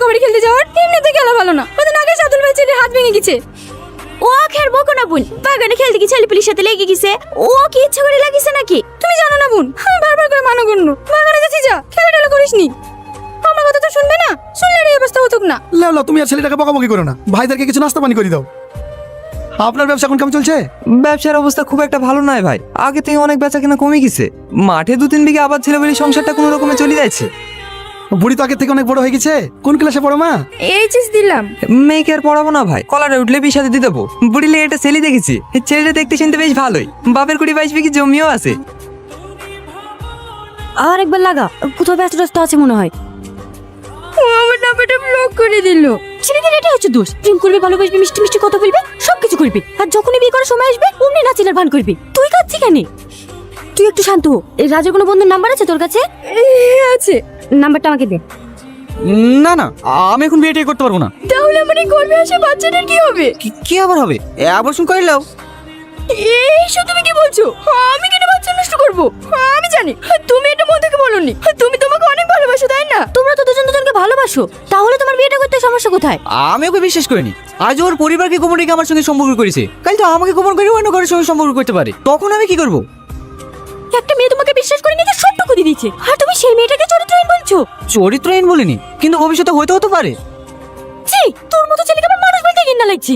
কাবাডি খেলতে যাওয়ার? এমনিতে খেলা ভালো না, ওদের আগে সাদুল ভাই ছেলের হাত ভেঙে গেছে। ও খের বকো না বোন, বাগানে খেলতে গিয়ে ছেলেপিলির সাথে লেগে গেছে। ও কি ইচ্ছা করে লাগিছে নাকি? তুমি জানো না বোন, আমি বারবার করে মানা করলো বাগানে যাচ্ছি, যা খেলা টেলা করিসনি। আমার কথা তো শুনবে না, শুনলে আর এই অবস্থা হতো না। লেওলা, তুমি আর ছেলেটাকে বকাবকি করো না, ভাইদেরকে কিছু নাস্তা পানি করে দাও। আপনার ব্যবসা এখন কেমন চলছে? ব্যবসার অবস্থা খুব একটা ভালো নয় ভাই, আগে থেকে অনেক বেচা কেনা কমে গেছে। মাঠে 2-3 বিঘা আবার ছেলে বলে সংসারটা কোনো রকমে চলে যাচ্ছে। বুড়ি তো আগে থেকে অনেক বড় হয়ে গেছে। কোন ক্লাসে পড়ো মা? এইচএস দিলাম। মেয়েকে আর পড়াবো না ভাই, কলারে উঠলে বিয়ে সাথে দিয়ে দেবো। বুড়িলে এটা ছেলে দেখেছি, ছেলেটা দেখতে শুনতে বেশ ভালোই, বাপের 20-22 বিঘি জমিও আছে। আর একবার লাগা, কোথাও ব্যস্ত আছে মনে হয়। ও আমার নাম্বারটা ব্লক করে দিল। ছেলেদের এটা হচ্ছে দোষ, প্রেম করবে, ভালোবাসবে, মিষ্টি মিষ্টি কথা বলবে, সবকিছু করবি, আর যখনই বিয়ে করার সময় আসবে অমনি নাচিলার ভান করবি। তুই কাঁদছি কেন? তুই একটু শান্ত হ। এই রাজের কোনো বন্ধুর নাম্বার আছে তোর কাছে? আছে। নাম্বারটা আমাকে দে। না না, আমি এখন বিয়ে করতে পারবো না। তাহলে আমার এই গর্ভে আসা বাচ্চাটার কি হবে? কি আবার হবে? অ্যাবর্শন করে নাও। এইসব তুমি কি বলছো? আমি কেন বাচ্চা নষ্ট করবো? আমি জানি তুমি এটা মন থেকে বলনি, তুমি তোমাকে অনেক ভালোবাসো, তাই না? তোমরা তো দুজন দুজনকে ভালোবাসো, তাহলে তোমার বিয়েটা করতে সমস্যা কোথায়? আমি ওকে বিশ্বাস করিনি। আজ ওর পরিবারকে গোপন রেখে আমার সঙ্গে সম্পর্ক করেছে, কাল তো আমাকে গোপন করে অন্য কারোর সঙ্গে সম্পর্ক করতে পারে, তখন আমি কি করব? একটা মেয়ে তোমাকে বিশ্বাস করে নিতে সবটুকু দিয়ে দিচ্ছে, আর তুমি সেই মেয়েটাকে চরিত্রহীন বলছো। চরিত্রহীন বলিনি, কিন্তু ভবিষ্যতে হতে পারে। ছি, তোর মতো ছেলেকে আমার মানুষ বলতে ঘৃণা লাগছে।